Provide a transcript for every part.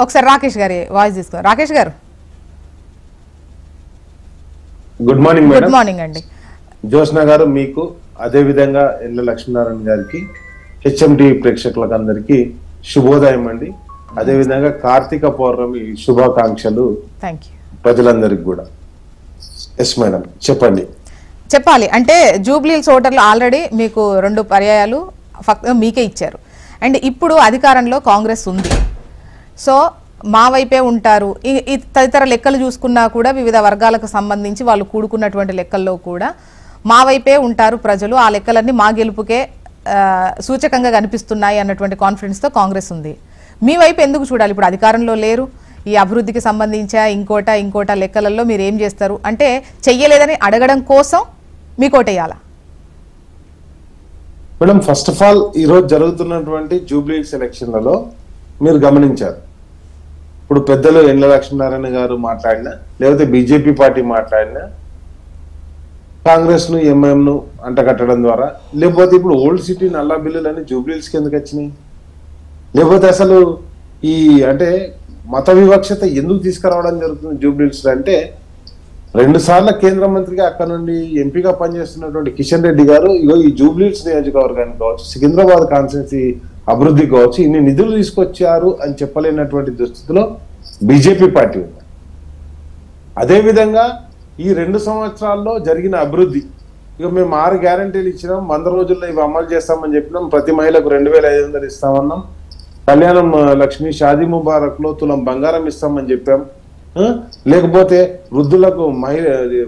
ఒకసారి రాకేష్ గారి వాయిస్ తీసుకో. రాకేష్ గారు good morning madam. Good morning అండి. జ్యోత్స్న గారు మీకు, అదే విధంగా ఎల్ల లక్ష్మీనారాయణ గారికి, హెచ్ఎండి ప్రేక్షకులకు అందరికి శుభోదయం అండి. అదే విధంగా కార్తీక పౌర్ణమి శుభాకాంక్షలు ప్రజలందరికి కూడా. ఎస్ మేడం, చెప్పండి. చెప్పాలి అంటే జూబ్లీహిల్స్ ఓటర్లు ఆల్రెడీ మీకు 2 పర్యాయాలు మీకే ఇచ్చారు. అండ్ ఇప్పుడు అధికారంలో కాంగ్రెస్ ఉంది. సో మా వైపే ఉంటారు. ఈ తదితర లెక్కలు చూసుకున్నా కూడా వివిధ వర్గాలకు సంబంధించి వాళ్ళు కూడుకున్నటువంటి లెక్కల్లో కూడా మా వైపే ఉంటారు ప్రజలు, ఆ లెక్కలన్నీ మా గెలుపుకే సూచకంగా కనిపిస్తున్నాయి అన్నటువంటి కాన్ఫిడెన్స్తో కాంగ్రెస్ ఉంది. మీ వైపు ఎందుకు చూడాలి? ఇప్పుడు అధికారంలో లేరు, ఈ అభివృద్ధికి సంబంధించా ఇంకోట లెక్కలలో మీరు ఏం చేస్తారు అంటే చెయ్యలేదని అడగడం కోసం మీకు ఓటేయాలా? మేడం, ఫస్ట్ ఆఫ్ ఆల్ ఈరోజు జరుగుతున్నటువంటి జూబ్లీహిల్స్ ఎలక్షన్లలో మీరు గమనించారు, ఇప్పుడు పెద్దలు ఎల్ల లక్ష్మీనారాయణ గారు మాట్లాడినా, లేకపోతే బీజేపీ పార్టీ మాట్లాడినా, కాంగ్రెస్ ను ఎంఐఎం ను అంటగట్టడం ద్వారా, లేకపోతే ఇప్పుడు ఓల్డ్ సిటీ నల్లా బిల్లులు అని జూబ్లీహిల్స్ కి ఎందుకు వచ్చినాయి, లేకపోతే అసలు ఈ అంటే మత వివక్షత ఎందుకు తీసుకురావడం జరుగుతుంది జూబ్లీహిల్స్ అంటే, 2 సార్లు కేంద్ర మంత్రిగా అక్కడ నుండి ఎంపీగా పనిచేస్తున్నటువంటి కిషన్ రెడ్డి గారు ఈ జూబ్లీహిల్స్ నియోజకవర్గానికి కావచ్చు, సికింద్రాబాద్ కాన్స్టిట్యున్సీ అభివృద్ధి కావచ్చు, ఇన్ని నిధులు తీసుకొచ్చారు అని చెప్పలేనటువంటి దుస్థితిలో బీజేపీ పార్టీ ఉంది. అదేవిధంగా ఈ 2 సంవత్సరాల్లో జరిగిన అభివృద్ధి, ఇక మేము 6 గ్యారంటీలు ఇచ్చినాం, 100 రోజుల్లో ఇవి అమలు చేస్తామని చెప్పినాం, ప్రతి మహిళకు 2500 ఇస్తామన్నాం, కళ్యాణం లక్ష్మి, షాదీ ముబారక్ లో తులం బంగారం ఇస్తామని చెప్పాం, లేకపోతే వృద్ధులకు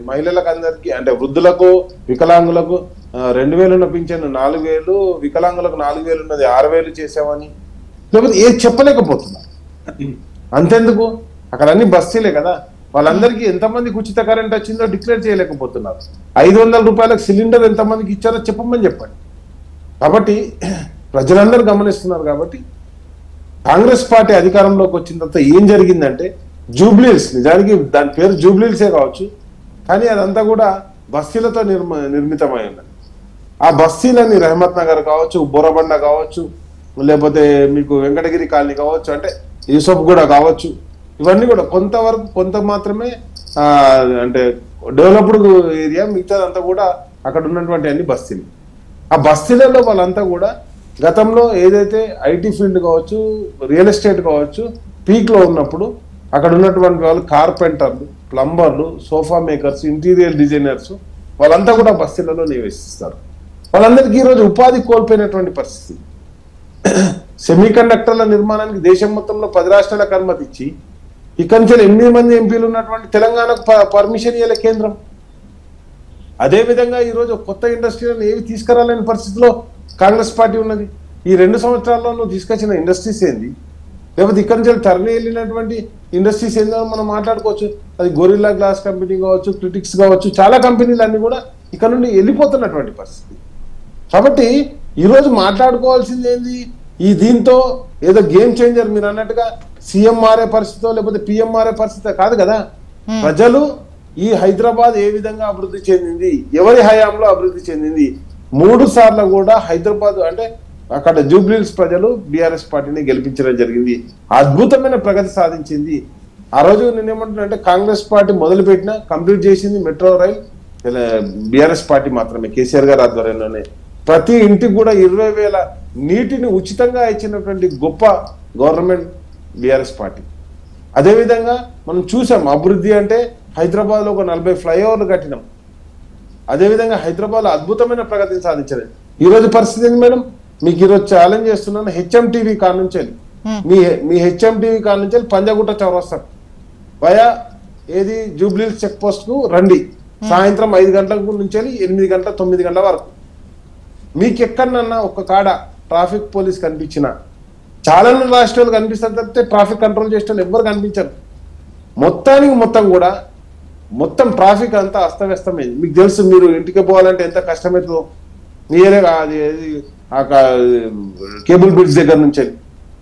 మహిళలకు అందరికీ అంటే వృద్ధులకు వికలాంగులకు 2000 ఉన్న పింఛన్ 4000, వికలాంగులకు 4000 ఉన్నది 6000 చేసామని, లేకపోతే ఏది చెప్పలేకపోతున్నా. అంతెందుకు, అక్కడ అన్ని బస్తీలే కదా, వాళ్ళందరికీ ఎంతమందికి ఉచిత కరెంట్ వచ్చిందో డిక్లేర్ చేయలేకపోతున్నారు. 500 రూపాయలకు సిలిండర్ ఎంతమందికి ఇచ్చారో చెప్పమని చెప్పండి. కాబట్టి ప్రజలందరూ గమనిస్తున్నారు. కాబట్టి కాంగ్రెస్ పార్టీ అధికారంలోకి వచ్చిన తర్వాత ఏం జరిగిందంటే, జూబ్లీహిల్స్ నిజానికి దాని పేరు జూబ్లీహిల్సే కావచ్చు, కానీ అదంతా కూడా బస్తీలతో నిర్మితమై ఉన్నది. ఆ బస్తీలని రెహమత్ నగర్ కావచ్చు, బోరబండ కావచ్చు, లేకపోతే మీకు వెంకటగిరి కాలనీ కావచ్చు, అంటే యూసఫ్ కూడా కావచ్చు, ఇవన్నీ కూడా కొంతవరకు కొంత మాత్రమే అంటే డెవలప్డ్ ఏరియా, మిగతాదంతా కూడా అక్కడ ఉన్నటువంటి అన్ని బస్తీలు. ఆ బస్తీలలో వాళ్ళంతా కూడా గతంలో ఏదైతే ఐటీ ఫీల్డ్ కావచ్చు, రియల్ ఎస్టేట్ కావచ్చు పీక్ లో ఉన్నప్పుడు అక్కడ ఉన్నటువంటి వాళ్ళు కార్పెంటర్లు, ప్లంబర్లు, సోఫా మేకర్స్, ఇంటీరియర్ డిజైనర్స్ వాళ్ళంతా కూడా బస్తీలలో నివసిస్తారు. వాళ్ళందరికీ ఈరోజు ఉపాధి కోల్పోయినటువంటి పరిస్థితి. సెమీ కండక్టర్ల నిర్మాణానికి దేశం మొత్తంలో 10 రాష్ట్రాలకు అనుమతి ఇచ్చి ఇక్కడి నుంచి 8 మంది ఎంపీలు ఉన్నటువంటి తెలంగాణకు పర్మిషన్ ఇవ్వలే కేంద్రం. అదేవిధంగా ఈరోజు కొత్త ఇండస్ట్రీలను ఏవి తీసుకురాలేని పరిస్థితిలో కాంగ్రెస్ పార్టీ ఉన్నది. ఈ 2 సంవత్సరాల్లో నువ్వు తీసుకొచ్చిన ఇండస్ట్రీస్ ఏంది, లేకపోతే ఇక్కడి నుంచి తరలి వెళ్ళినటువంటి ఇండస్ట్రీస్ ఏందో మనం మాట్లాడుకోవచ్చు. అది గొరిల్లా గ్లాస్ కంపెనీ కావచ్చు, క్రిటిక్స్ కావచ్చు, చాలా కంపెనీలు అన్ని కూడా ఇక్కడ నుండి వెళ్ళిపోతున్నటువంటి పరిస్థితి. కాబట్టి ఈరోజు మాట్లాడుకోవాల్సింది ఏంది, ఈ దీంతో ఏదో గేమ్ చేంజర్ మీరు అన్నట్టుగా సీఎం మారే పరిస్థితో లేకపోతే పిఎం మారే పరిస్థితి కాదు కదా. ప్రజలు ఈ హైదరాబాద్ ఏ విధంగా అభివృద్ధి చెందింది, ఎవరి హయాంలో అభివృద్ధి చెందింది, 3 సార్లు కూడా హైదరాబాద్ అంటే అక్కడ జూబ్లీహిల్స్ ప్రజలు బీఆర్ఎస్ పార్టీని గెలిపించడం జరిగింది, అద్భుతమైన ప్రగతి సాధించింది. ఆ రోజు నేనేమంటున్నా అంటే కాంగ్రెస్ పార్టీ మొదలుపెట్టిన కంప్లీట్ చేసింది మెట్రో రైల్ బీఆర్ఎస్ పార్టీ మాత్రమే, కేసీఆర్ గారి ఆధ్వర్యంలోనే. ప్రతి ఇంటికి కూడా 20,000 నీటిని ఉచితంగా ఇచ్చినటువంటి గొప్ప గవర్నమెంట్ బీఆర్ఎస్ పార్టీ. అదేవిధంగా మనం చూసాం అభివృద్ధి అంటే హైదరాబాద్ లో ఒక 40 ఫ్లైఓవర్లు కట్టినాం. అదేవిధంగా హైదరాబాద్ లో అద్భుతమైన ప్రగతిని సాధించారు. ఈ రోజు పరిస్థితి ఏంటి మేడం, మీకు ఈరోజు ఛాలెంజ్ చేస్తున్నాను, హెచ్ఎంటీవీ కాడ నుంచి మీ హెచ్ఎంటీవీ కాడ నుంచి పంజాగుట్ట చౌరస్తా వయా ఏది జూబ్లీహిల్స్ చెక్ పోస్ట్ కు రండి, సాయంత్రం 5 గంటల నుంచి 8 గంటల 9 గంటల వరకు. మీకు ఎక్కడన్నా ఒక కాడ ట్రాఫిక్ పోలీస్ కనిపించిన, చాలా రాష్ట్రాలు కనిపిస్తారు తప్పితే ట్రాఫిక్ కంట్రోల్ చేసే వాళ్ళు ఎవ్వరు కనిపించరు. మొత్తానికి మొత్తం కూడా మొత్తం ట్రాఫిక్ అంతా అస్తవ్యస్తమైంది. మీకు తెలుసు, మీరు ఇంటికి పోవాలంటే ఎంత కష్టమవుతుందో. మీరే కేబుల్ బ్రిడ్జ్ దగ్గర నుంచి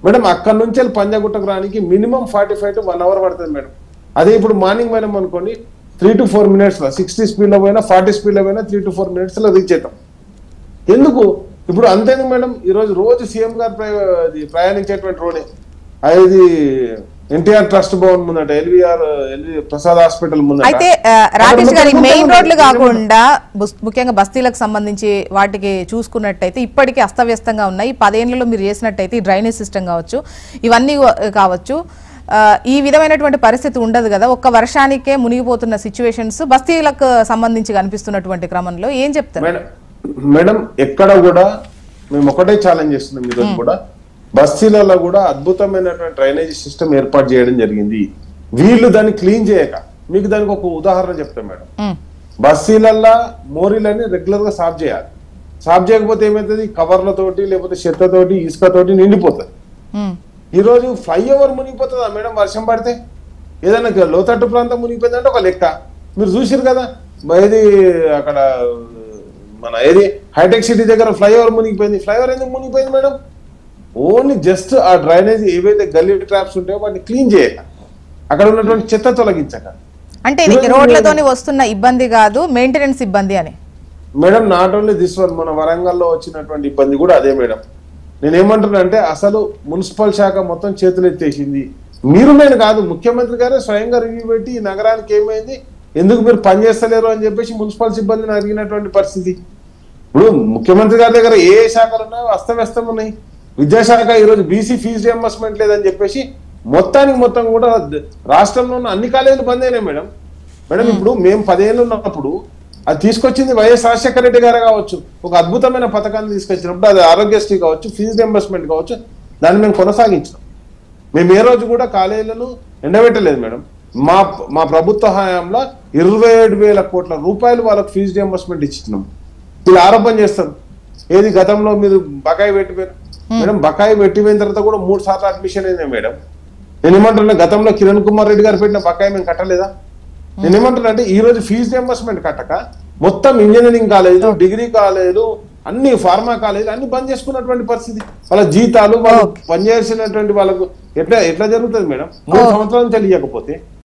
మేడం, అక్కడ నుంచి పంజాగుట్టకు రానికి మినిమం 45 to 1 hour పడుతుంది మేడం. అదే ఇప్పుడు మార్నింగ్ పోయినాం అనుకోండి 3 to 4 minutes లో, 60 స్పీడ్ లో పోయినా 40 స్పీడ్ లో పోయినా 3 to 4 minutes లో రీచ్ అవుతాం. ఎందుకు ఇప్పుడు అంతేందుకు మేడం, ఈరోజు సీఎం గారు ప్రయాణించేటువంటి రోడే అది ఎన్టీఆర్ ట్రస్ట్ భవన్ ముందట, ఎల్వి ప్రసాద్ హాస్పిటల్ ముందట. అయితే రాకేష్ గారి మెయిన్ రోడ్లు కాకుండా ముఖ్యంగా బస్తీలకు సంబంధించి వాటికి చూసుకున్నట్టయితే ఇప్పటికీ అస్తవ్యస్తంగా ఉన్నాయి. 10 ఏళ్లలో మీరు చేసినట్టయితే డ్రైనేజ్ సిస్టమ్ కావచ్చు, ఇవన్నీ కావచ్చు, ఈ విధమైనటువంటి పరిస్థితి ఉండదు కదా. ఒక్క వర్షానికే మునిగిపోతున్న సిచ్యువేషన్స్ బస్తీలకు సంబంధించి కనిపిస్తున్నటువంటి క్రమంలో ఏం చెప్తారు? మేడం ఎక్కడ కూడా మేము ఒకటే ఛాలెంజ్ చేస్తున్నాం ఈరోజు కూడా, బస్తీలలో కూడా అద్భుతమైనటువంటి డ్రైనేజీ సిస్టమ్ ఏర్పాటు చేయడం జరిగింది. వీళ్ళు దాన్ని క్లీన్ చేయక, మీకు దానికి ఒక ఉదాహరణ చెప్తాను మేడం. బస్తీలల్లో మోరీలని రెగ్యులర్ గా సాఫ్ చేయాలి. సాఫ్ చేయకపోతే ఏమైతుంది, కవర్లతోటి లేకపోతే చెత్తతోటి ఇసుకతోటి నిండిపోతుంది. ఈ రోజు ఫ్లైఓవర్ మునిగిపోతుందా మేడం వర్షం పడితే? ఏదైనా లోతట్టు ప్రాంతం మునిగిపోయిందంటే ఒక లెక్క. మీరు చూసిరు కదా ఏది అక్కడ మన ఏది హైటెక్ సిటీ దగ్గర ఫ్లైఓవర్ మునిగిపోయింది. ఫ్లైఓవర్ ఎందుకు మునిగిపోయింది మేడం? ఓన్లీ జస్ట్ ఆ డ్రైనేజ్ ఏవైతే గల్లీ ట్రాప్స్ ఉంటాయో వాటిని క్లీన్ చేయక, అక్కడ ఉన్నటువంటి చెత్త తొలగించక. అంటే ఇది రోడ్లతోని వస్తున్న ఇబ్బంది కాదు, మెయింటెనెన్స్ ఇబ్బంది అని. Madam not only this one, మన వరంగల్లో వచ్చినటువంటి ఇబ్బంది కూడా అదే మేడం. నేనేమంటున్నా అంటే అసలు మున్సిపల్ శాఖ మొత్తం చేతులు ఎత్తేసింది. మీరు నేను కాదు, ముఖ్యమంత్రి గారే స్వయంగా రివ్యూ పెట్టి ఈ నగరానికి ఏమైంది, ఎందుకు మీరు పనిచేస్తలేరు అని చెప్పేసి మున్సిపల్ సిబ్బందిని అడిగినటువంటి పరిస్థితి. ఇప్పుడు ముఖ్యమంత్రి గారి దగ్గర ఏ శాఖలు ఉన్నాయో అస్తవ్యస్తం ఉన్నాయి. విద్యాశాఖ ఈరోజు బీసీ ఫీజు రియంబర్స్మెంట్ లేదని చెప్పేసి మొత్తానికి మొత్తం కూడా రాష్ట్రంలో ఉన్న అన్ని కాలేజీలు బంద్ అయినాయి మేడం. ఇప్పుడు మేము 10 ఏళ్ళు ఉన్నప్పుడు అది తీసుకొచ్చింది వైఎస్ రాజశేఖర రెడ్డి గారు కావచ్చు, ఒక అద్భుతమైన పథకాన్ని తీసుకొచ్చినప్పుడు అది ఆరోగ్యశ్రీ కావచ్చు, ఫీజు రియంబర్స్మెంట్ కావచ్చు, దాన్ని మేము కొనసాగించినాం. మేము ఏ రోజు కూడా కాలేజీలను ఎండబెట్టలేదు మేడం. మా ప్రభుత్వ హయాంలో 27,000 కోట్ల రూపాయలు వాళ్ళకు ఫీజు రియంబర్స్మెంట్ ఇచ్చినాం. వీళ్ళు ఆరోపణ చేస్తారు ఏది గతంలో మీరు బకాయి పెట్టిపోయారు మేడం. బకాయి పెట్టిపోయిన తర్వాత కూడా 3 సార్లు అడ్మిషన్ అయింది మేడం. నేనేమంటున్నా, గతంలో కిరణ్ కుమార్ రెడ్డి గారు పెట్టిన బకాయి మేము కట్టలేదా? నేనేమంటున్నా అంటే ఈ రోజు ఫీజు రియంబర్స్మెంట్ కట్టక మొత్తం ఇంజనీరింగ్ కాలేజీలు, డిగ్రీ కాలేజీలు, అన్ని ఫార్మా కాలేజీలు అన్ని బంద్ చేసుకున్నటువంటి పరిస్థితి. వాళ్ళ జీతాలు వాళ్ళు పనిచేయాల్సినటువంటి వాళ్ళకు ఎట్లా జరుగుతుంది మేడం? 3 సంవత్సరాలు తెలియకపోతే